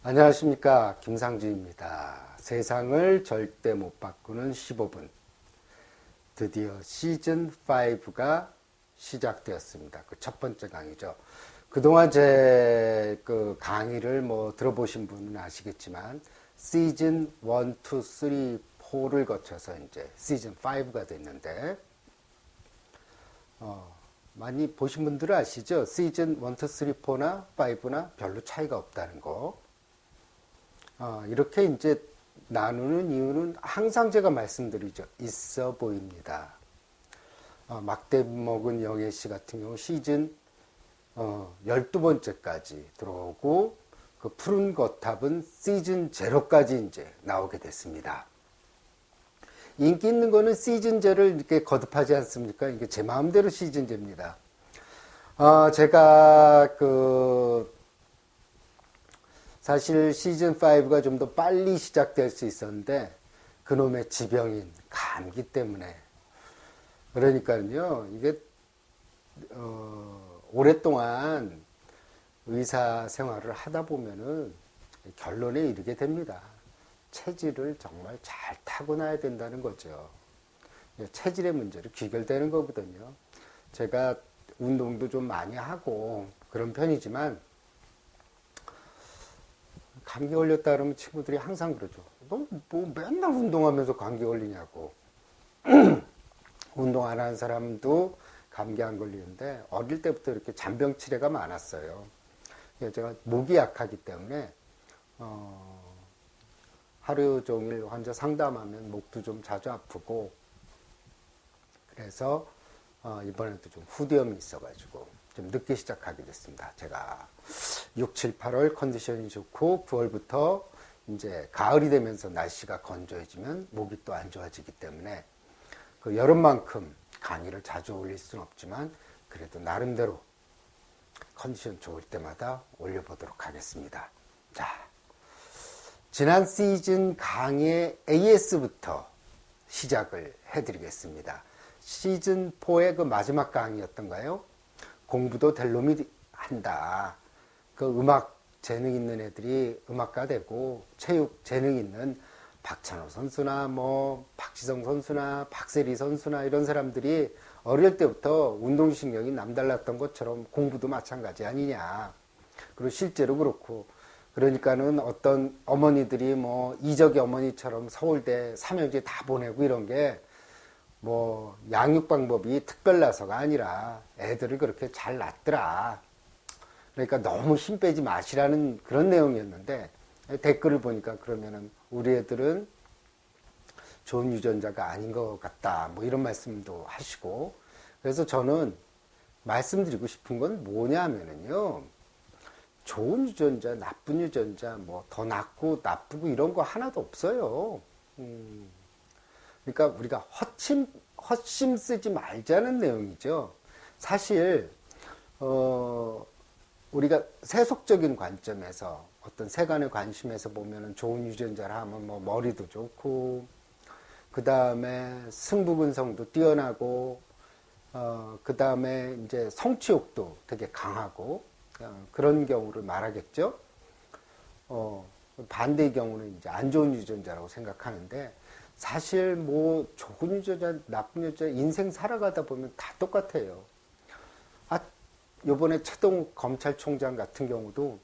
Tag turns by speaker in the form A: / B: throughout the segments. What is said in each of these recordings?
A: 안녕하십니까, 김상주입니다. 세상을 절대 못 바꾸는 15분. 드디어 시즌 5가 시작되었습니다. 그 첫 번째 강의죠. 그동안 제 그 강의를 들어보신 분은 아시겠지만 시즌 1, 2, 3, 4를 거쳐서 이제 시즌 5가 됐는데 많이 보신 분들은 아시죠? 시즌 1, 2, 3, 4나 5나 별로 차이가 없다는 거. 이렇게 이제 나누는 이유는 항상 제가 말씀드리죠. 있어 보입니다. 막대 먹은 영애 씨 같은 경우 시즌 12번째까지 들어오고 그 푸른 거탑은 시즌 0까지 이제 나오게 됐습니다. 인기 있는 거는 시즌 0를 이렇게 거듭하지 않습니까? 이게 제 마음대로 시즌 0입니다. 제가 사실 시즌 5가 좀 더 빨리 시작될 수 있었는데 그놈의 지병인 감기 때문에 그러니까요 이게 오랫동안 의사 생활을 하다 보면은 결론에 이르게 됩니다. 체질을 정말 잘 타고나야 된다는 거죠. 체질의 문제로 귀결되는 거거든요. 제가 운동도 좀 많이 하고 그런 편이지만 감기 걸렸다 그러면 친구들이 항상 그러죠. 너 뭐 맨날 운동하면서 감기 걸리냐고. 운동 안 하는 사람도 감기 안 걸리는데 어릴 때부터 이렇게 잔병 치레가 많았어요. 제가 목이 약하기 때문에 하루 종일 환자 상담하면 목도 좀 자주 아프고 그래서 이번에도 좀 후두염이 있어가지고 좀 늦게 시작하게 됐습니다. 제가 6, 7, 8월 컨디션이 좋고 9월부터 이제 가을이 되면서 날씨가 건조해지면 목이 또 안 좋아지기 때문에 그 여름만큼 강의를 자주 올릴 수는 없지만 그래도 나름대로 컨디션 좋을 때마다 올려보도록 하겠습니다. 자, 지난 시즌 강의 AS부터 시작을 해드리겠습니다. 시즌 4의 그 마지막 강의였던가요? 공부도 될 놈이 한다. 그 음악 재능 있는 애들이 음악가 되고 체육 재능 있는 박찬호 선수나 박지성 선수나 박세리 선수나 이런 사람들이 어릴 때부터 운동신경이 남달랐던 것처럼 공부도 마찬가지 아니냐. 그리고 실제로 그렇고 그러니까는 어떤 어머니들이 이적의 어머니처럼 서울대, 삼형제 다 보내고 이런 게 양육 방법이 특별나서가 아니라 애들을 그렇게 잘 낳더라. 그러니까 너무 힘 빼지 마시라는 그런 내용이었는데 댓글을 보니까 그러면은 우리 애들은 좋은 유전자가 아닌 것 같다. 이런 말씀도 하시고 그래서 저는 말씀드리고 싶은 건 뭐냐면은요. 좋은 유전자, 나쁜 유전자, 더 낫고 나쁘고 이런 거 하나도 없어요. 그러니까 우리가 헛심 쓰지 말자는 내용이죠. 사실 우리가 세속적인 관점에서 어떤 세간의 관심에서 보면은 좋은 유전자를 하면 머리도 좋고 그 다음에 승부근성도 뛰어나고 그 다음에 이제 성취욕도 되게 강하고 그런 경우를 말하겠죠. 반대의 경우는 이제 안 좋은 유전자라고 생각하는데 사실 좋은 유전자, 나쁜 유전자 인생 살아가다 보면 다 똑같아요. 요번에 최동욱 검찰총장 같은 경우도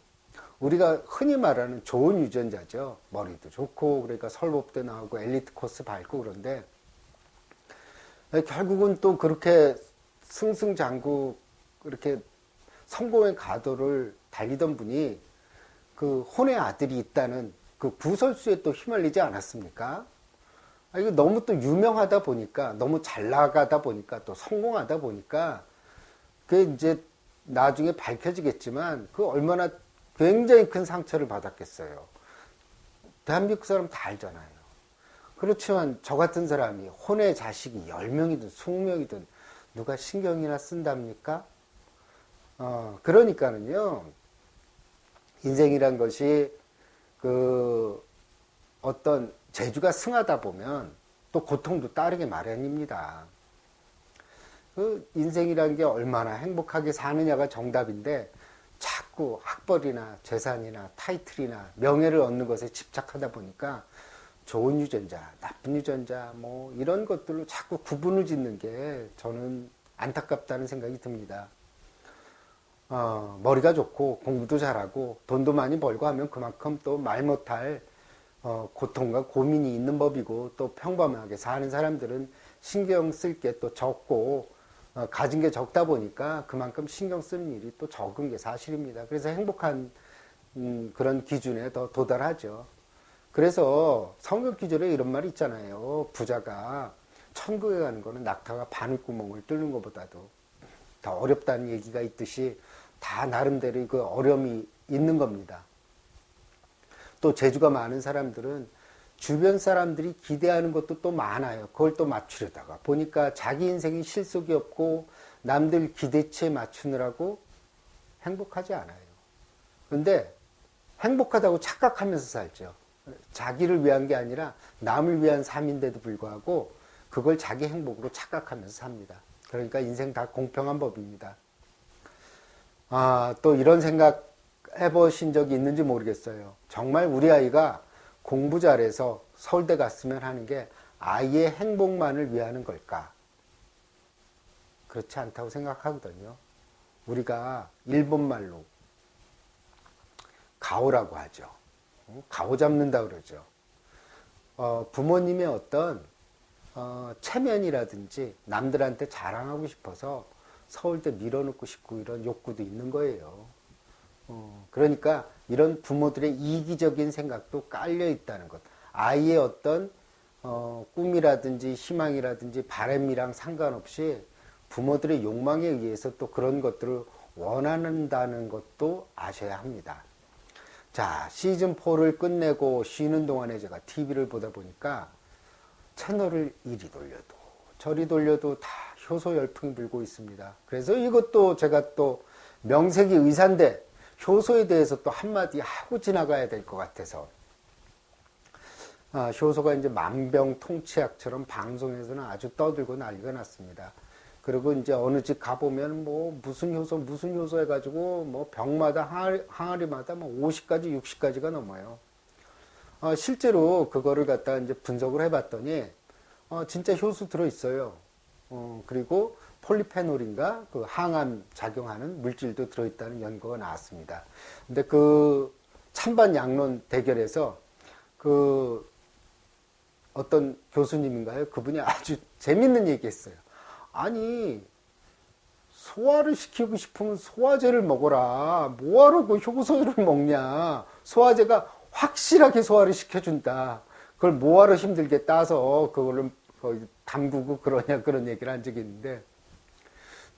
A: 우리가 흔히 말하는 좋은 유전자죠. 머리도 좋고 그러니까 서울법대 나오고 엘리트 코스 밟고 그런데 결국은 또 그렇게 승승장구 그렇게 성공의 가도를 달리던 분이 그 혼의 아들이 있다는 그 구설수에 또 휘말리지 않았습니까? 이거 너무 또 유명하다 보니까 너무 잘 나가다 보니까 또 성공하다 보니까 그게 이제 나중에 밝혀지겠지만 그 얼마나 굉장히 큰 상처를 받았겠어요. 대한민국 사람 다 알잖아요. 그렇지만 저 같은 사람이 혼의 자식이 10명이든 20명이든 누가 신경이나 쓴답니까? 그러니까는요. 인생이란 것이 어떤 재주가 승하다 보면 또 고통도 따르게 마련입니다. 인생이란 게 얼마나 행복하게 사느냐가 정답인데 자꾸 학벌이나 재산이나 타이틀이나 명예를 얻는 것에 집착하다 보니까 좋은 유전자, 나쁜 유전자 뭐 이런 것들로 자꾸 구분을 짓는 게 저는 안타깝다는 생각이 듭니다. 머리가 좋고 공부도 잘하고 돈도 많이 벌고 하면 그만큼 또 말 못할 고통과 고민이 있는 법이고, 또 평범하게 사는 사람들은 신경 쓸 게 또 적고 가진 게 적다 보니까 그만큼 신경 쓰는 일이 또 적은 게 사실입니다. 그래서 행복한 그런 기준에 더 도달하죠. 그래서 성경 기절에 이런 말이 있잖아요. 부자가 천국에 가는 거는 낙타가 바늘구멍을 뚫는 것보다도 더 어렵다는 얘기가 있듯이 다 나름대로 그 어려움이 있는 겁니다. 또 재주가 많은 사람들은 주변 사람들이 기대하는 것도 또 많아요. 그걸 또 맞추려다가 보니까 자기 인생이 실속이 없고 남들 기대치에 맞추느라고 행복하지 않아요. 그런데 행복하다고 착각하면서 살죠. 자기를 위한 게 아니라 남을 위한 삶인데도 불구하고 그걸 자기 행복으로 착각하면서 삽니다. 그러니까 인생 다 공평한 법입니다. 또 이런 생각 해보신 적이 있는지 모르겠어요. 정말 우리 아이가 공부 잘해서 서울대 갔으면 하는 게 아이의 행복만을 위하는 걸까? 그렇지 않다고 생각하거든요. 우리가 일본말로 가오라고 하죠. 가오 잡는다 그러죠. 부모님의 어떤 체면이라든지 남들한테 자랑하고 싶어서 서울대 밀어넣고 싶고 이런 욕구도 있는 거예요. 그러니까 이런 부모들의 이기적인 생각도 깔려 있다는 것. 아이의 어떤 꿈이라든지 희망이라든지 바람이랑 상관없이 부모들의 욕망에 의해서 또 그런 것들을 원한다는 것도 아셔야 합니다. 자, 시즌4를 끝내고 쉬는 동안에 제가 TV를 보다 보니까 채널을 이리 돌려도 저리 돌려도 다 효소 열풍이 불고 있습니다. 그래서 이것도 제가 또 명색이 의사인데 효소에 대해서 또 한마디 하고 지나가야 될 것 같아서, 효소가 이제 만병통치약처럼 방송에서는 아주 떠들고 난리가 났습니다. 그리고 이제 어느 집 가보면 뭐 무슨 효소 해가지고 뭐 병마다 항아리마다 뭐 50가지 60가지가 넘어요. 실제로 그거를 갖다 이제 분석을 해봤더니 진짜 효소 들어있어요. 그리고 폴리페놀인가 그 항암 작용하는 물질도 들어있다는 연구가 나왔습니다. 근데 그 찬반 양론 대결에서 그 어떤 교수님인가요? 그분이 아주 재밌는 얘기 했어요. 아니, 소화를 시키고 싶으면 소화제를 먹어라. 뭐하러 그 효소를 먹냐. 소화제가 확실하게 소화를 시켜준다. 그걸 뭐하러 힘들게 따서 그거를 담그고 그러냐, 그런 얘기를 한 적이 있는데,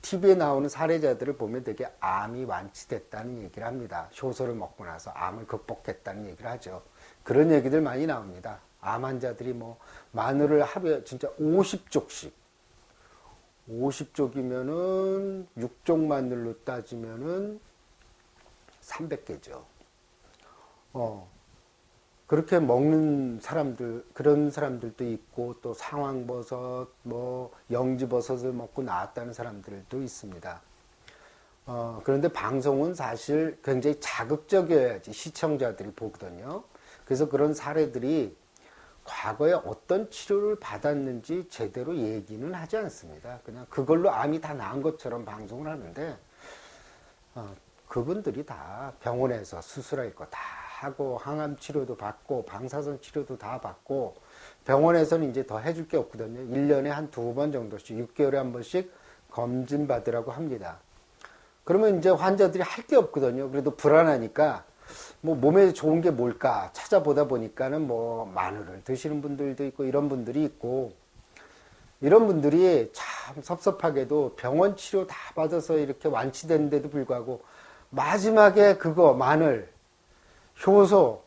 A: TV에 나오는 사례자들을 보면 되게 암이 완치됐다는 얘기를 합니다. 효소를 먹고 나서 암을 극복했다는 얘기를 하죠. 그런 얘기들 많이 나옵니다. 암 환자들이 뭐 마늘을 하루에 진짜 50쪽씩, 50쪽이면은 6쪽 마늘로 따지면은 300개죠. 그렇게 먹는 사람들, 그런 사람들도 있고, 또 상황버섯, 뭐 영지버섯을 먹고 나았다는 사람들도 있습니다. 그런데 방송은 사실 굉장히 자극적이어야지 시청자들이 보거든요. 그래서 그런 사례들이 과거에 어떤 치료를 받았는지 제대로 얘기는 하지 않습니다. 그냥 그걸로 암이 다 나은 것처럼 방송을 하는데, 그분들이 다 병원에서 수술할 거 다 하고 항암 치료도 받고 방사선 치료도 다 받고, 병원에서는 이제 더 해줄 게 없거든요. 1년에 한 2번 정도씩 6개월에 한 번씩 검진 받으라고 합니다. 그러면 이제 환자들이 할 게 없거든요. 그래도 불안하니까 뭐 몸에 좋은 게 뭘까 찾아보다 보니까는 뭐 마늘을 드시는 분들도 있고 이런 분들이 있고, 이런 분들이 참 섭섭하게도 병원 치료 다 받아서 이렇게 완치됐는데도 불구하고 마지막에 그거 마늘, 효소,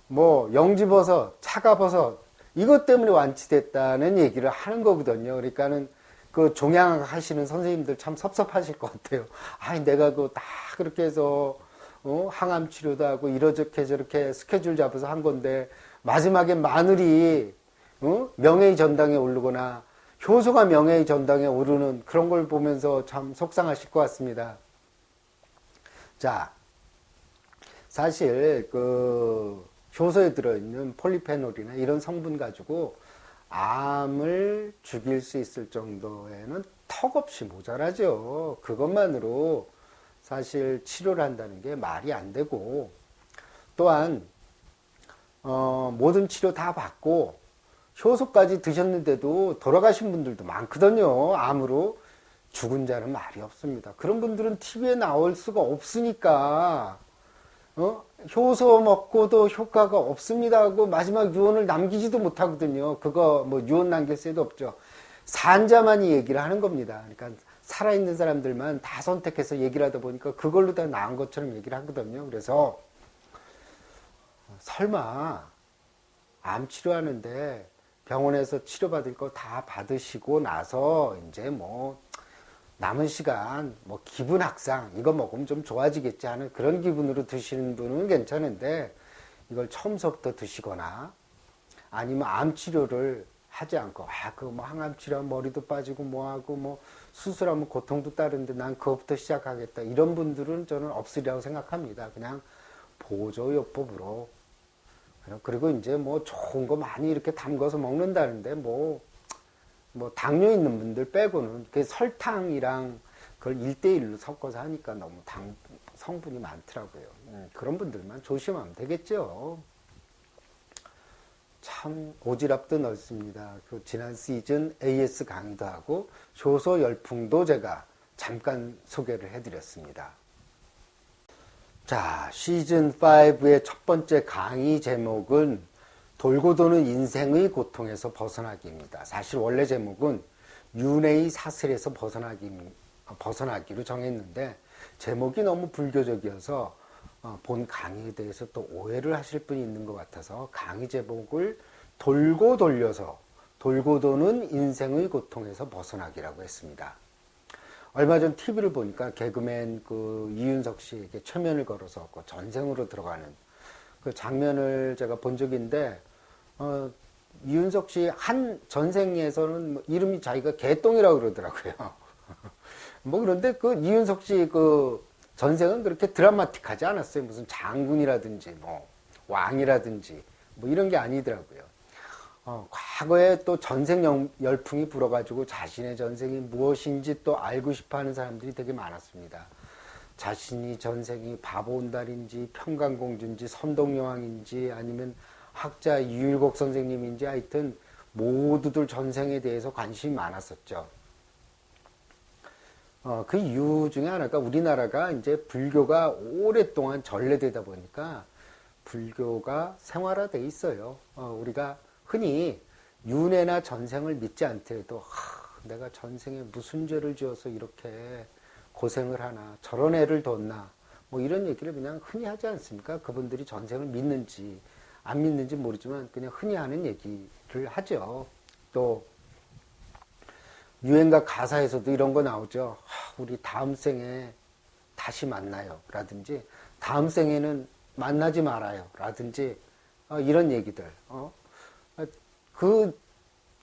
A: 뭐 영지버섯, 차가버섯 이것 때문에 완치됐다는 얘기를 하는 거거든요. 그러니까는 그 종양 하시는 선생님들 참 섭섭하실 것 같아요. 아니 내가 그거 다 그렇게 해서 항암 치료도 하고 이렇게 저렇게 스케줄 잡아서 한 건데 마지막에 마늘이 명예의 전당에 오르거나 효소가 명예의 전당에 오르는 그런 걸 보면서 참 속상하실 것 같습니다. 자, 사실 그 효소에 들어있는 폴리페놀이나 이런 성분 가지고 암을 죽일 수 있을 정도에는 턱없이 모자라죠. 그것만으로 사실 치료를 한다는 게 말이 안 되고, 또한 모든 치료 다 받고 효소까지 드셨는데도 돌아가신 분들도 많거든요. 암으로 죽은 자는 말이 없습니다. 그런 분들은 TV에 나올 수가 없으니까 효소 먹고도 효과가 없습니다 하고 마지막 유언을 남기지도 못하거든요. 그거 뭐 유언 남길 새도 없죠. 산자만이 얘기를 하는 겁니다. 그러니까 살아있는 사람들만 다 선택해서 얘기를 하다 보니까 그걸로 다 나은 것처럼 얘기를 하거든요. 그래서 설마 암 치료하는데 병원에서 치료받을 거 다 받으시고 나서 이제 뭐 남은 시간 뭐 기분 확상 이거 먹으면 좀 좋아지겠지 하는 그런 기분으로 드시는 분은 괜찮은데, 이걸 처음서부터 드시거나 아니면 암 치료를 하지 않고 그 뭐 항암 치료하면 머리도 빠지고 뭐하고 뭐 수술하면 고통도 따르는데 난 그것부터 시작하겠다 이런 분들은 저는 없으리라고 생각합니다. 그냥 보조요법으로. 그리고 이제 뭐 좋은 거 많이 이렇게 담궈서 먹는다는데 뭐 당뇨 있는 분들 빼고는 그 설탕이랑 그걸 1대1로 섞어서 하니까 너무 성분이 많더라고요. 그런 분들만 조심하면 되겠죠. 참 오지랖도 넓습니다. 그 지난 시즌 AS 강의도 하고 효소 열풍도 제가 잠깐 소개를 해드렸습니다. 자, 시즌 5의 첫 번째 강의 제목은 돌고 도는 인생의 고통에서 벗어나기입니다. 사실 원래 제목은 윤회의 사슬에서 벗어나기로 정했는데 제목이 너무 불교적이어서 본 강의에 대해서 또 오해를 하실 분이 있는 것 같아서 강의 제목을 돌고 돌려서 돌고 도는 인생의 고통에서 벗어나기라고 했습니다. 얼마 전 TV를 보니까 개그맨 그 이윤석 씨에게 최면을 걸어서 전생으로 들어가는 그 장면을 제가 본 적이 있는데, 이윤석 씨 한 전생에서는 이름이 자기가 개똥이라고 그러더라고요. 뭐 그런데 그 이윤석 씨 그 전생은 그렇게 드라마틱하지 않았어요. 무슨 장군이라든지 뭐 왕이라든지 뭐 이런 게 아니더라고요. 과거에 또 전생 열풍이 불어가지고 자신의 전생이 무엇인지 또 알고 싶어 하는 사람들이 되게 많았습니다. 자신이 전생이 바보온달인지 평강공주인지 선동여왕인지 아니면 학자 이율곡 선생님인지 하여튼 모두들 전생에 대해서 관심이 많았었죠. 그 이유 중에 하나가 우리나라가 이제 불교가 오랫동안 전래되다 보니까 불교가 생활화돼 있어요. 우리가 흔히 윤회나 전생을 믿지 않더라도 내가 전생에 무슨 죄를 지어서 이렇게 고생을 하나, 저런 애를 뒀나, 뭐 이런 얘기를 그냥 흔히 하지 않습니까? 그분들이 전생을 믿는지 안 믿는지 모르지만 그냥 흔히 하는 얘기를 하죠. 또 유행가 가사에서도 이런 거 나오죠. 우리 다음 생에 다시 만나요 라든지 다음 생에는 만나지 말아요 라든지 이런 얘기들. 그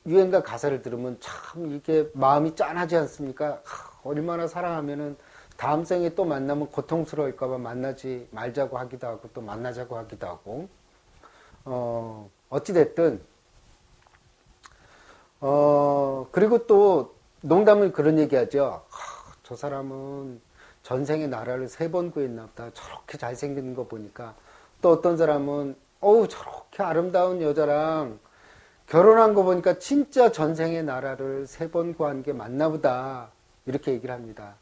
A: 유행가 가사를 들으면 참 이게 마음이 짠하지 않습니까? 얼마나 사랑하면은 다음 생에 또 만나면 고통스러울까봐 만나지 말자고 하기도 하고 또 만나자고 하기도 하고. 어찌됐든 그리고 또 농담을 그런 얘기하죠. 저 사람은 전생에 나라를 3번 구했나 보다. 저렇게 잘생긴 거 보니까. 또 어떤 사람은 저렇게 아름다운 여자랑 결혼한 거 보니까 진짜 전생에 나라를 3번 구한 게 맞나 보다. 이렇게 얘기를 합니다.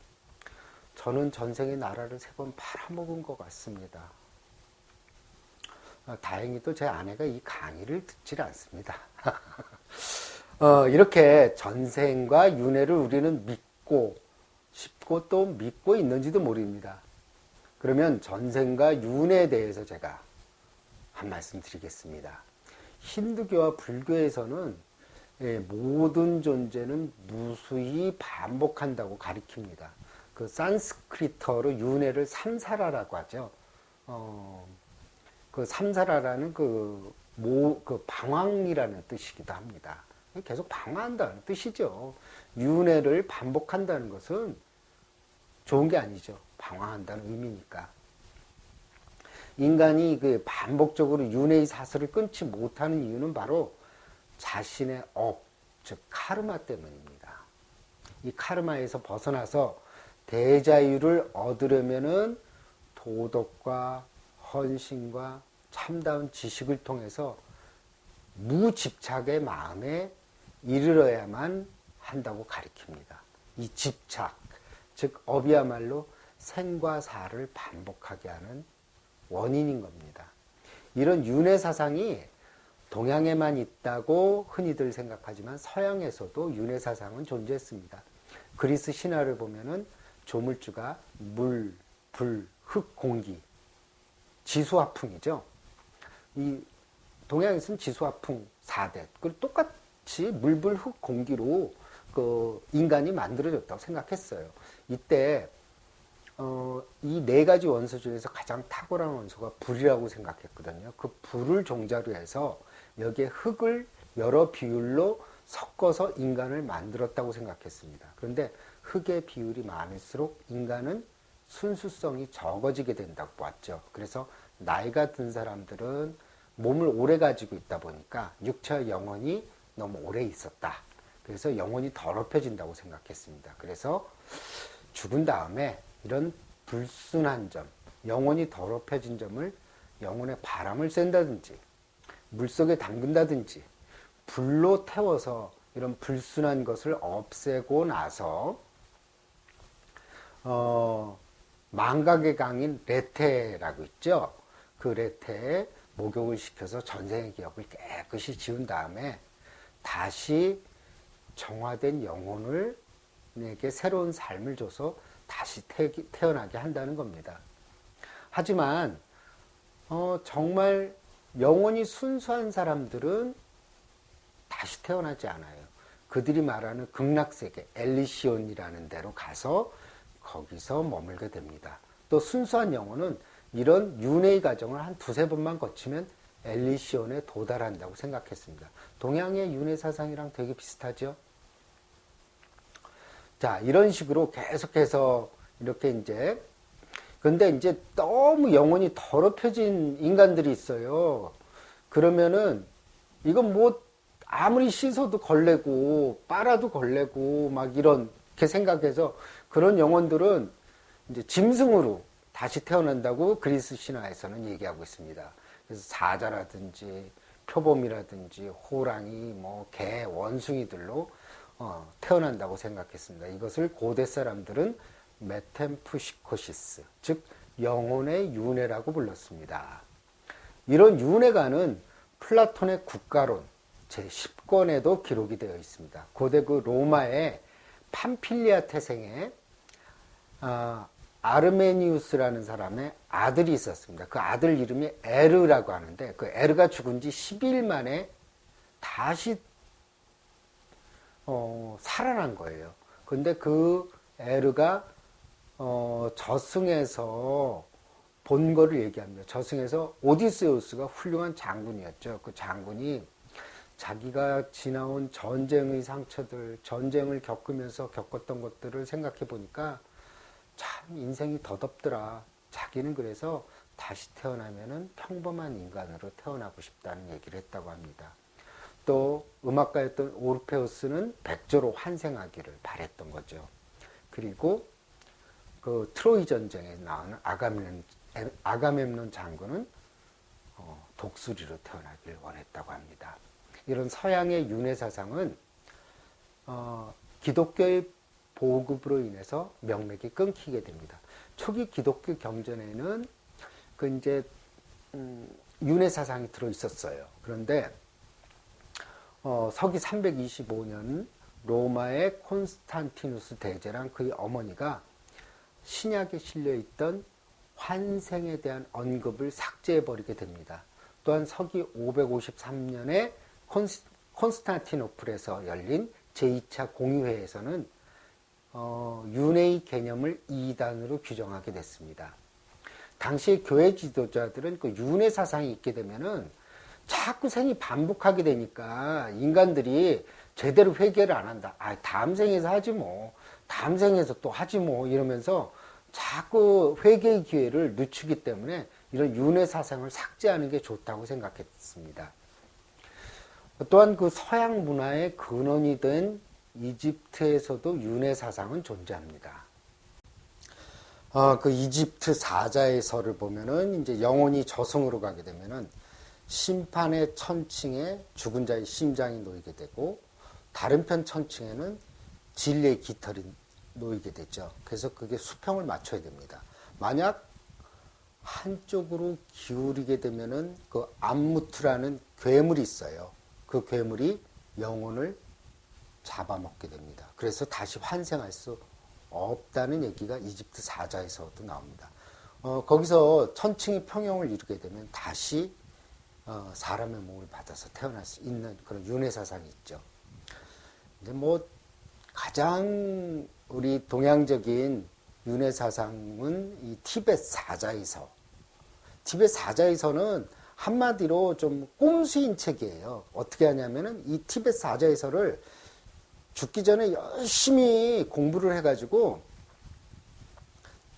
A: 저는 전생에 나라를 3번 팔아먹은 것 같습니다. 다행히도 제 아내가 이 강의를 듣질 않습니다. 이렇게 전생과 윤회를 우리는 믿고 싶고 또 믿고 있는지도 모릅니다. 그러면 전생과 윤회에 대해서 제가 한 말씀 드리겠습니다. 힌두교와 불교에서는 모든 존재는 무수히 반복한다고 가리킵니다. 그 산스크리트어로 윤회를 삼사라라고 하죠. 그 삼사라라는 그 방황이라는 뜻이기도 합니다. 계속 방황한다는 뜻이죠. 윤회를 반복한다는 것은 좋은 게 아니죠. 방황한다는 의미니까. 인간이 그 반복적으로 윤회의 사슬을 끊지 못하는 이유는 바로 자신의 업, 즉 카르마 때문입니다. 이 카르마에서 벗어나서 대자유를 얻으려면은 도덕과 헌신과 참다운 지식을 통해서 무집착의 마음에 이르러야만 한다고 가리킵니다. 이 집착, 즉 업이야말로 생과 사를 반복하게 하는 원인인 겁니다. 이런 윤회 사상이 동양에만 있다고 흔히들 생각하지만 서양에서도 윤회 사상은 존재했습니다. 그리스 신화를 보면은 조물주가 물, 불, 흙, 공기, 지수화풍이죠. 이 동양에서는 지수화풍 4대. 그리고 똑같이 물, 불, 흙, 공기로 그 인간이 만들어졌다고 생각했어요. 이때 이 네 가지 원소 중에서 가장 탁월한 원소가 불이라고 생각했거든요. 그 불을 종자로 해서 여기에 흙을 여러 비율로 섞어서 인간을 만들었다고 생각했습니다. 그런데 흙의 비율이 많을수록 인간은 순수성이 적어지게 된다고 보았죠. 그래서 나이가 든 사람들은 몸을 오래 가지고 있다 보니까 육체와 영혼이 너무 오래 있었다. 그래서 영혼이 더럽혀진다고 생각했습니다. 그래서 죽은 다음에 이런 불순한 점, 영혼이 더럽혀진 점을 영혼의 바람을 쐰다든지 물속에 담근다든지 불로 태워서 이런 불순한 것을 없애고 나서 망각의 강인 레테라고 있죠. 그 레테에 목욕을 시켜서 전생의 기억을 깨끗이 지운 다음에 다시 정화된 영혼을 내게 새로운 삶을 줘서 다시 태어나게 한다는 겁니다. 하지만 정말 영혼이 순수한 사람들은 다시 태어나지 않아요. 그들이 말하는 극락세계 엘리시온이라는 데로 가서 거기서 머물게 됩니다. 또 순수한 영혼은 이런 윤회의 과정을 한 두세 번만 거치면 엘리시온에 도달한다고 생각했습니다. 동양의 윤회 사상이랑 되게 비슷하죠. 자, 이런 식으로 계속해서 이렇게 이제 근데 이제 너무 영혼이 더럽혀진 인간들이 있어요. 그러면은 이건 뭐 아무리 씻어도 걸레고 빨아도 걸레고 막 이렇게 생각해서 그런 영혼들은 이제 짐승으로 다시 태어난다고 그리스 신화에서는 얘기하고 있습니다. 그래서 사자라든지 표범이라든지 호랑이, 뭐 개, 원숭이들로 태어난다고 생각했습니다. 이것을 고대 사람들은 메템푸시코시스, 즉 영혼의 윤회라고 불렀습니다. 이런 윤회가는 플라톤의 국가론 제10권에도 기록이 되어 있습니다. 고대 그 로마의 팜필리아 태생에 아르메니우스라는 사람의 아들이 있었습니다. 그 아들 이름이 에르라고 하는데 그 에르가 죽은 지 10일 만에 다시 살아난 거예요. 근데 그 에르가 저승에서 본 거를 얘기합니다. 저승에서 오디세우스가 훌륭한 장군이었죠. 그 장군이 자기가 지나온 전쟁의 상처들, 전쟁을 겪으면서 겪었던 것들을 생각해 보니까 참 인생이 더덥더라. 자기는 그래서 다시 태어나면은 평범한 인간으로 태어나고 싶다는 얘기를 했다고 합니다. 또 음악가였던 오르페우스는 백조로 환생하기를 바랬던 거죠. 그리고 그 트로이 전쟁에 나오는 아가멤논 장군은 독수리로 태어나길 원했다고 합니다. 이런 서양의 윤회 사상은 기독교의 보급으로 인해서 명맥이 끊기게 됩니다. 초기 기독교 경전에는 그 이제 윤회 사상이 들어 있었어요. 그런데 서기 325년 로마의 콘스탄티누스 대제랑 그의 어머니가 신약에 실려 있던 환생에 대한 언급을 삭제해 버리게 됩니다. 또한 서기 553년에 콘스탄티노플에서 열린 제2차 공의회에서는 윤회의 개념을 이단으로 규정하게 됐습니다. 당시 교회 지도자들은 그 윤회 사상이 있게 되면은 자꾸 생이 반복하게 되니까 인간들이 제대로 회개를 안 한다. 다음 생에서 하지 뭐. 다음 생에서 또 하지 뭐. 이러면서 자꾸 회개의 기회를 늦추기 때문에 이런 윤회 사상을 삭제하는 게 좋다고 생각했습니다. 또한 그 서양 문화의 근원이 된 이집트에서도 윤회 사상은 존재합니다. 그 이집트 사자의 서를 보면은 이제 영혼이 저승으로 가게 되면은 심판의 천층에 죽은 자의 심장이 놓이게 되고, 다른 편 천층에는 진리의 깃털이 놓이게 되죠. 그래서 그게 수평을 맞춰야 됩니다. 만약 한쪽으로 기울이게 되면은 그 암무트라는 괴물이 있어요. 그 괴물이 영혼을 잡아먹게 됩니다. 그래서 다시 환생할 수 없다는 얘기가 이집트 사자에서도 나옵니다. 거기서 천층이 평형을 이루게 되면 다시 사람의 몸을 받아서 태어날 수 있는 그런 윤회 사상이 있죠. 근데 뭐 가장 우리 동양적인 윤회 사상은 이 티벳 사자이서. 티벳 사자이서는 한마디로 좀 꼼수인 책이에요. 어떻게 하냐면은 이 티벳 사자이서를 죽기 전에 열심히 공부를 해가지고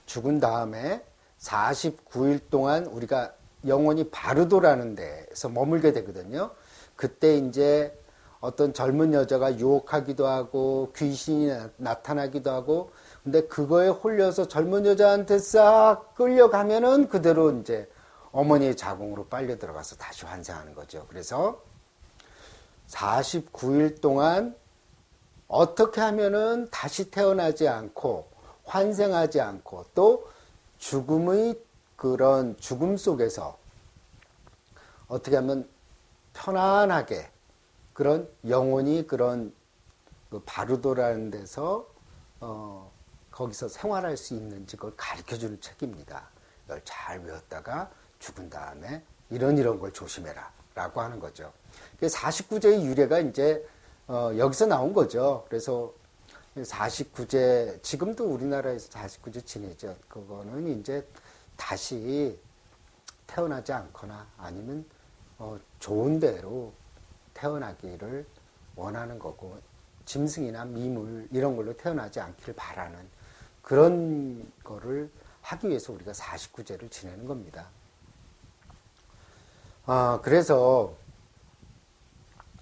A: 죽은 다음에 49일 동안 우리가 영혼이 바르도라는 데에서 머물게 되거든요. 그때 이제 어떤 젊은 여자가 유혹하기도 하고 귀신이 나타나기도 하고, 근데 그거에 홀려서 젊은 여자한테 싹 끌려가면은 그대로 이제 어머니의 자궁으로 빨려 들어가서 다시 환생하는 거죠. 그래서 49일 동안 어떻게 하면은 다시 태어나지 않고 환생하지 않고 또 죽음의 그런 죽음 속에서 어떻게 하면 편안하게 그런 영혼이 그런 그 바르도라는 데서 거기서 생활할 수 있는지 그걸 가르쳐주는 책입니다. 이걸 잘 외웠다가 죽은 다음에 이런 걸 조심해라 라고 하는 거죠. 49제의 유래가 이제 여기서 나온 거죠. 그래서 49제, 지금도 우리나라에서 49제 지내죠. 그거는 이제 다시 태어나지 않거나 아니면 좋은 대로 태어나기를 원하는 거고, 짐승이나 미물 이런 걸로 태어나지 않기를 바라는 그런 거를 하기 위해서 우리가 49제를 지내는 겁니다. 그래서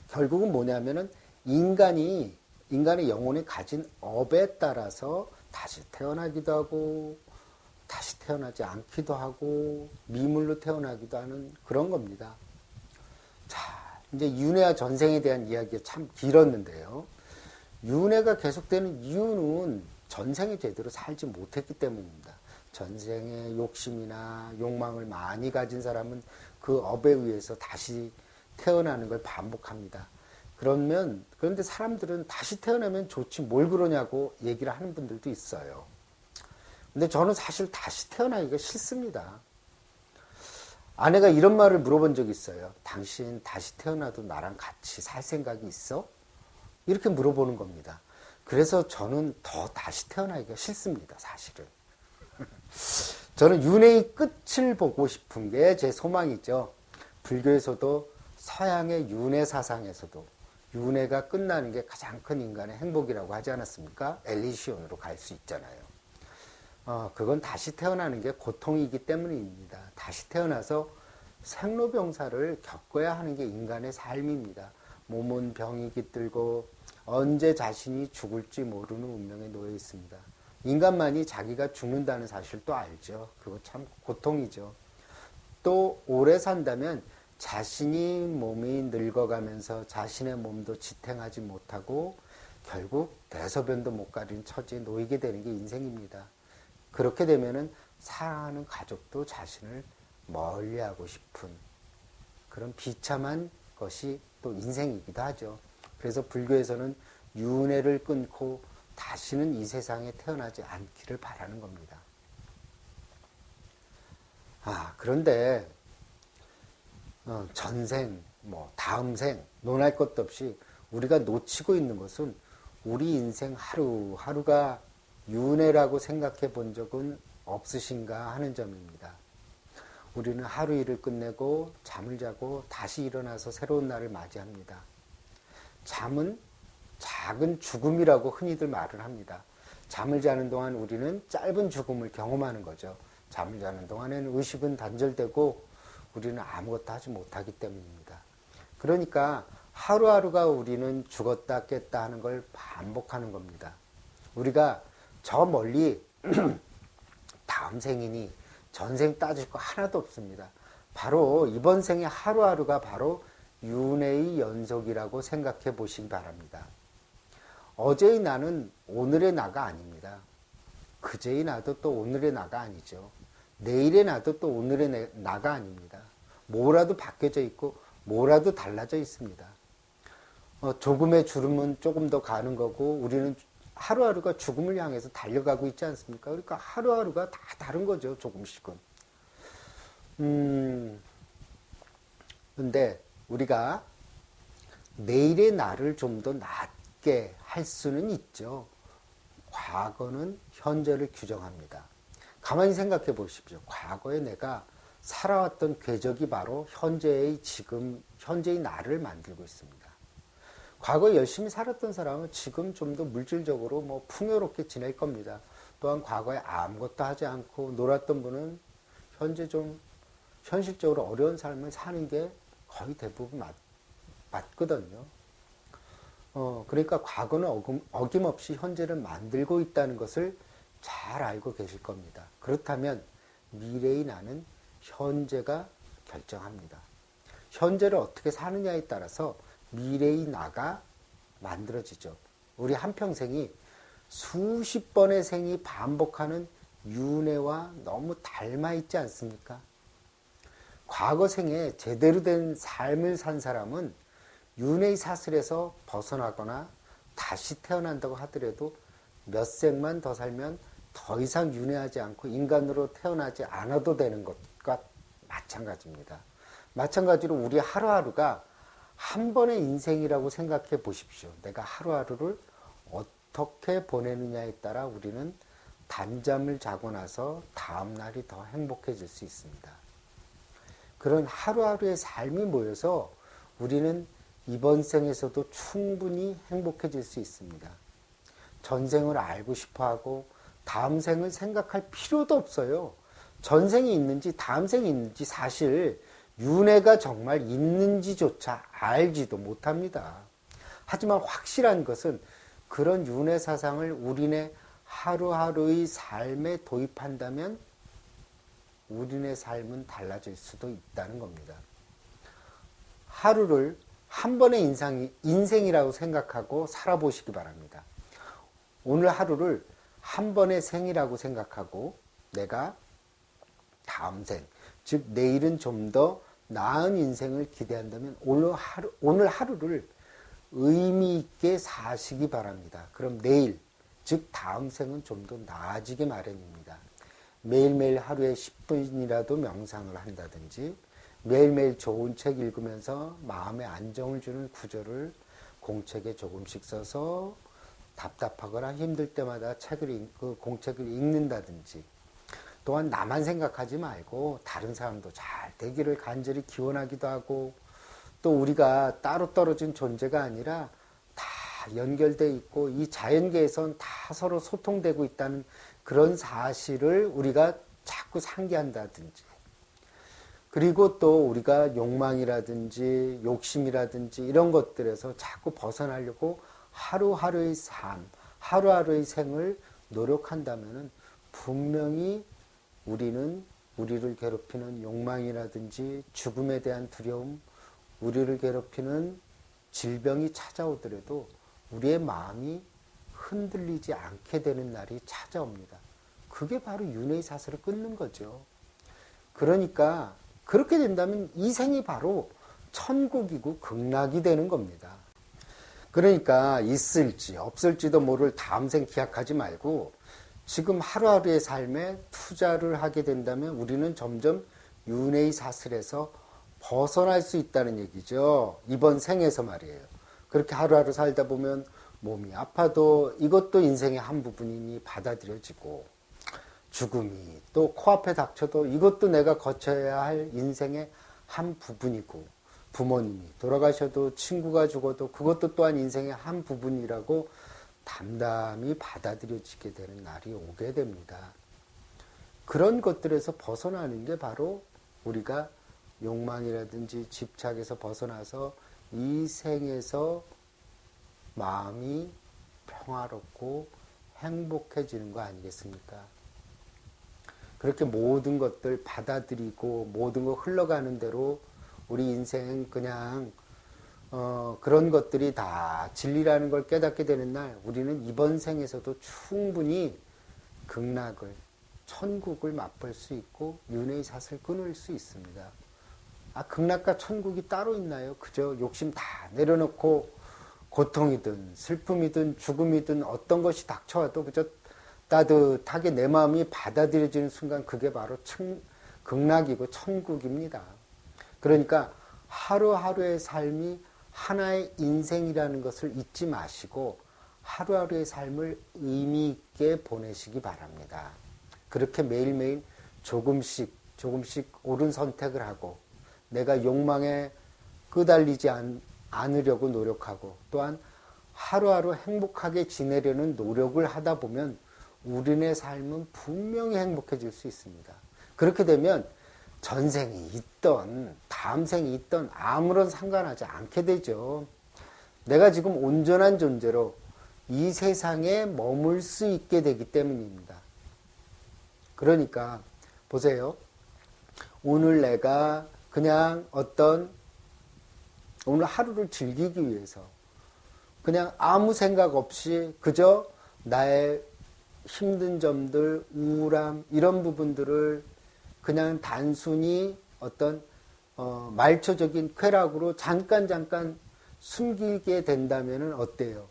A: 결국은 뭐냐면은 인간의 영혼이 가진 업에 따라서 다시 태어나기도 하고 다시 태어나지 않기도 하고 미물로 태어나기도 하는 그런 겁니다. 자, 이제 윤회와 전생에 대한 이야기가 참 길었는데요. 윤회가 계속되는 이유는 전생에 제대로 살지 못했기 때문입니다. 전생에 욕심이나 욕망을 많이 가진 사람은 그 업에 의해서 다시 태어나는 걸 반복합니다. 그런데 사람들은 다시 태어나면 좋지 뭘 그러냐고 얘기를 하는 분들도 있어요. 근데 저는 사실 다시 태어나기가 싫습니다. 아내가 이런 말을 물어본 적이 있어요. 당신 다시 태어나도 나랑 같이 살 생각이 있어? 이렇게 물어보는 겁니다. 그래서 저는 더 다시 태어나기가 싫습니다, 사실은. 저는 윤회의 끝을 보고 싶은 게 제 소망이죠. 불교에서도 서양의 윤회 사상에서도 윤회가 끝나는 게 가장 큰 인간의 행복이라고 하지 않았습니까? 엘리시온으로 갈 수 있잖아요. 그건 다시 태어나는 게 고통이기 때문입니다. 다시 태어나서 생로병사를 겪어야 하는 게 인간의 삶입니다. 몸은 병이 깃들고 언제 자신이 죽을지 모르는 운명에 놓여 있습니다. 인간만이 자기가 죽는다는 사실도 알죠. 그거 참 고통이죠. 또 오래 산다면 자신이 몸이 늙어가면서 자신의 몸도 지탱하지 못하고 결국 대소변도 못 가리는 처지에 놓이게 되는 게 인생입니다. 그렇게 되면은 사랑하는 가족도 자신을 멀리하고 싶은 그런 비참한 것이 또 인생이기도 하죠. 그래서 불교에서는 윤회를 끊고 다시는 이 세상에 태어나지 않기를 바라는 겁니다. 그런데 전생, 다음 생 논할 것도 없이 우리가 놓치고 있는 것은 우리 인생 하루하루가 윤회라고 생각해 본 적은 없으신가 하는 점입니다. 우리는 하루 일을 끝내고 잠을 자고 다시 일어나서 새로운 날을 맞이합니다. 잠은 작은 죽음이라고 흔히들 말을 합니다. 잠을 자는 동안 우리는 짧은 죽음을 경험하는 거죠. 잠을 자는 동안에는 의식은 단절되고 우리는 아무것도 하지 못하기 때문입니다. 그러니까 하루하루가 우리는 죽었다 깼다 하는 걸 반복하는 겁니다. 우리가 저 멀리 다음 생이니 전생 따질 거 하나도 없습니다. 바로 이번 생의 하루하루가 바로 윤회의 연속이라고 생각해 보시기 바랍니다. 어제의 나는 오늘의 나가 아닙니다. 그제의 나도 또 오늘의 나가 아니죠. 내일의 나도 또 오늘의 나가 아닙니다. 뭐라도 바뀌어져 있고 뭐라도 달라져 있습니다. 조금의 주름은 조금 더 가는 거고 우리는 하루하루가 죽음을 향해서 달려가고 있지 않습니까? 그러니까 하루하루가 다 다른 거죠. 조금씩은. 근데 우리가 내일의 나를 좀 더 낫게 할 수는 있죠. 과거는 현재를 규정합니다. 가만히 생각해 보십시오. 과거에 내가 살아왔던 궤적이 바로 현재의 나를 만들고 있습니다. 과거에 열심히 살았던 사람은 지금 좀 더 물질적으로 풍요롭게 지낼 겁니다. 또한 과거에 아무것도 하지 않고 놀았던 분은 현재 좀 현실적으로 어려운 삶을 사는 게 거의 대부분 맞거든요. 그러니까 과거는 어김없이 현재를 만들고 있다는 것을 잘 알고 계실 겁니다. 그렇다면 미래의 나는 현재가 결정합니다. 현재를 어떻게 사느냐에 따라서 미래의 나가 만들어지죠. 우리 한평생이 수십 번의 생이 반복하는 윤회와 너무 닮아 있지 않습니까? 과거 생에 제대로 된 삶을 산 사람은 윤회의 사슬에서 벗어나거나 다시 태어난다고 하더라도 몇 생만 더 살면 더 이상 윤회하지 않고 인간으로 태어나지 않아도 되는 것과 마찬가지입니다. 마찬가지로 우리 하루하루가 한 번의 인생이라고 생각해 보십시오. 내가 하루하루를 어떻게 보내느냐에 따라 우리는 단잠을 자고 나서 다음 날이 더 행복해질 수 있습니다. 그런 하루하루의 삶이 모여서 우리는 이번 생에서도 충분히 행복해질 수 있습니다. 전생을 알고 싶어하고 다음 생을 생각할 필요도 없어요. 전생이 있는지 다음 생이 있는지 사실 윤회가 정말 있는지조차 알지도 못합니다. 하지만 확실한 것은 그런 윤회 사상을 우리네 하루하루의 삶에 도입한다면 우리네 삶은 달라질 수도 있다는 겁니다. 하루를 한 번의 인생이라고 생각하고 살아보시기 바랍니다. 오늘 하루를 한 번의 생이라고 생각하고 내가 다음 생, 즉 내일은 좀 더 나은 인생을 기대한다면 오늘 하루를 의미 있게 사시기 바랍니다. 그럼 내일, 즉 다음 생은 좀 더 나아지게 마련입니다. 매일매일 하루에 10분이라도 명상을 한다든지 매일매일 좋은 책 읽으면서 마음에 안정을 주는 구절을 공책에 조금씩 써서 답답하거나 힘들 때마다 공책을 읽는다든지 또한 나만 생각하지 말고 다른 사람도 잘 되기를 간절히 기원하기도 하고 또 우리가 따로 떨어진 존재가 아니라 다 연결되어 있고 이 자연계에선 다 서로 소통되고 있다는 그런 사실을 우리가 자꾸 상기한다든지 그리고 또 우리가 욕망이라든지 욕심이라든지 이런 것들에서 자꾸 벗어나려고 하루하루의 삶, 하루하루의 생을 노력한다면 분명히 우리를 괴롭히는 욕망이라든지 죽음에 대한 두려움, 우리를 괴롭히는 질병이 찾아오더라도 우리의 마음이 흔들리지 않게 되는 날이 찾아옵니다. 그게 바로 윤회의 사슬을 끊는 거죠. 그러니까 그렇게 된다면 이 생이 바로 천국이고 극락이 되는 겁니다. 그러니까 있을지 없을지도 모를 다음 생 기약하지 말고 지금 하루하루의 삶에 투자를 하게 된다면 우리는 점점 윤회의 사슬에서 벗어날 수 있다는 얘기죠. 이번 생에서 말이에요. 그렇게 하루하루 살다 보면 몸이 아파도 이것도 인생의 한 부분이니 받아들여지고 죽음이 또 코앞에 닥쳐도 이것도 내가 거쳐야 할 인생의 한 부분이고 부모님이 돌아가셔도 친구가 죽어도 그것도 또한 인생의 한 부분이라고 담담히 받아들여지게 되는 날이 오게 됩니다. 그런 것들에서 벗어나는 게 바로 우리가 욕망이라든지 집착에서 벗어나서 이 생에서 마음이 평화롭고 행복해지는 거 아니겠습니까? 그렇게 모든 것들 받아들이고 모든 거 흘러가는 대로 우리 인생은 그냥 그런 것들이 다 진리라는 걸 깨닫게 되는 날 우리는 이번 생에서도 충분히 극락을 천국을 맛볼 수 있고 윤회의 샷을 끊을 수 있습니다. 극락과 천국이 따로 있나요? 그저 욕심 다 내려놓고 고통이든 슬픔이든 죽음이든 어떤 것이 닥쳐와도 그저 따뜻하게 내 마음이 받아들여지는 순간 그게 바로 극락이고 천국입니다. 그러니까 하루하루의 삶이 하나의 인생이라는 것을 잊지 마시고 하루하루의 삶을 의미 있게 보내시기 바랍니다. 그렇게 매일매일 조금씩 옳은 선택을 하고 내가 욕망에 끄달리지 않으려고 노력하고 또한 하루하루 행복하게 지내려는 노력을 하다 보면 우리의 삶은 분명히 행복해질 수 있습니다. 그렇게 되면 전생이 있던 다음 생이 있던 아무런 상관하지 않게 되죠. 내가 지금 온전한 존재로 이 세상에 머물 수 있게 되기 때문입니다. 그러니까 보세요. 오늘 내가 그냥 오늘 하루를 즐기기 위해서 그냥 아무 생각 없이 그저 나의 힘든 점들, 우울함 이런 부분들을 그냥 단순히 말초적인 쾌락으로 잠깐 숨기게 된다면 어때요?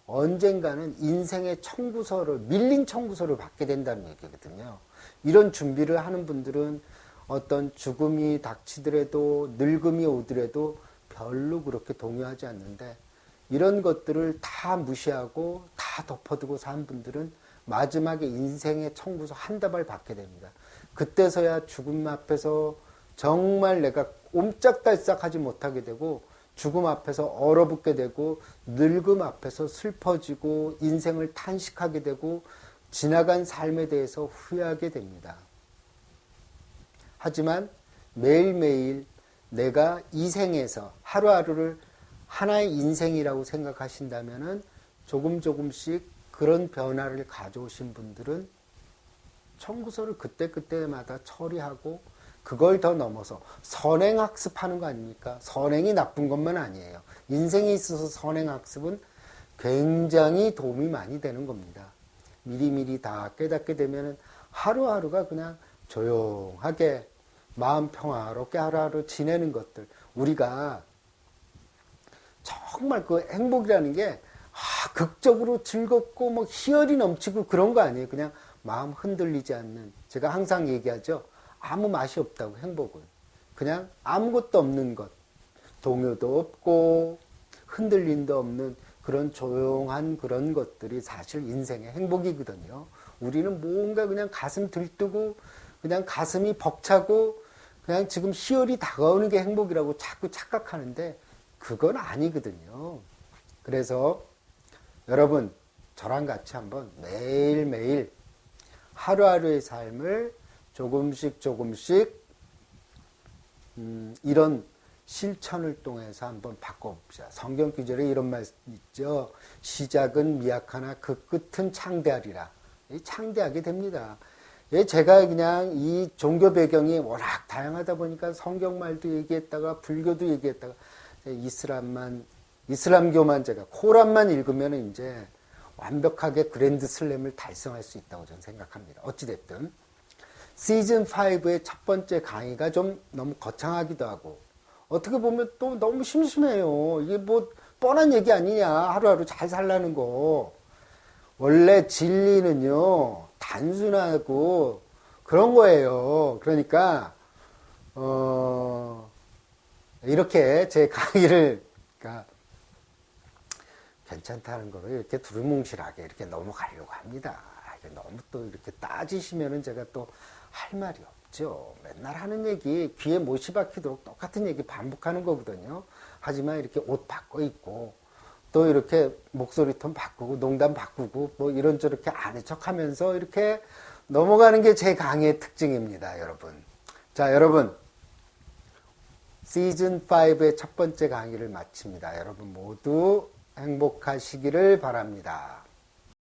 A: 언젠가는 인생의 밀린 청구서를 받게 된다는 얘기거든요. 이런 준비를 하는 분들은 어떤 죽음이 닥치더라도 늙음이 오더라도 별로 그렇게 동요하지 않는데 이런 것들을 다 무시하고 다 덮어두고 산 분들은 마지막에 인생의 청구서 한 다발 받게 됩니다. 그때서야 죽음 앞에서 정말 내가 옴짝달싹하지 못하게 되고 죽음 앞에서 얼어붙게 되고 늙음 앞에서 슬퍼지고 인생을 탄식하게 되고 지나간 삶에 대해서 후회하게 됩니다. 하지만 매일매일 내가 이 생에서 하루하루를 하나의 인생이라고 생각하신다면 조금씩 그런 변화를 가져오신 분들은 청구서를 그때마다 처리하고 그걸 더 넘어서 선행학습하는 거 아닙니까? 선행이 나쁜 것만 아니에요. 인생에 있어서 선행학습은 굉장히 도움이 많이 되는 겁니다. 미리미리 다 깨닫게 되면 하루하루가 그냥 조용하게 마음 평화롭게 하루하루 지내는 것들 우리가 정말 그 행복이라는 게 극적으로 즐겁고 뭐 희열이 넘치고 그런 거 아니에요. 그냥 마음 흔들리지 않는 제가 항상 얘기하죠. 아무 맛이 없다고 행복은. 그냥 아무것도 없는 것. 동요도 없고 흔들림도 없는 그런 조용한 그런 것들이 사실 인생의 행복이거든요. 우리는 뭔가 그냥 가슴 들뜨고 그냥 가슴이 벅차고 그냥 지금 희열이 다가오는 게 행복이라고 자꾸 착각하는데 그건 아니거든요. 그래서 여러분 저랑 같이 한번 매일매일 하루하루의 삶을 조금씩 이런 실천을 통해서 한번 바꿔봅시다. 성경 구절에 이런 말씀 있죠. 시작은 미약하나 그 끝은 창대하리라. 창대하게 됩니다. 제가 그냥 이 종교 배경이 워낙 다양하다 보니까 성경말도 얘기했다가 불교도 얘기했다가 이슬람교만 제가 코란만 읽으면 이제 완벽하게 그랜드 슬램을 달성할 수 있다고 저는 생각합니다. 어찌됐든 시즌 5의 첫 번째 강의가 좀 너무 거창하기도 하고 어떻게 보면 또 너무 심심해요. 이게 뭐 뻔한 얘기 아니냐. 하루하루 잘 살라는 거. 원래 진리는요 단순하고 그런 거예요. 그러니까 이렇게 제 강의를 그러니까 괜찮다는 거를 이렇게 두루뭉실하게 이렇게 넘어가려고 합니다. 너무 또 이렇게 따지시면은 제가 또 할 말이 없죠. 맨날 하는 얘기 귀에 못이 박히도록 똑같은 얘기 반복하는 거거든요. 하지만 이렇게 옷 바꿔 입고 또 이렇게 목소리 톤 바꾸고 농담 바꾸고 뭐 이런저렇게 아는 척 하면서 이렇게 넘어가는 게 제 강의의 특징입니다, 여러분. 자, 여러분. 시즌 5의 첫 번째 강의를 마칩니다. 여러분 모두 행복하시기를 바랍니다.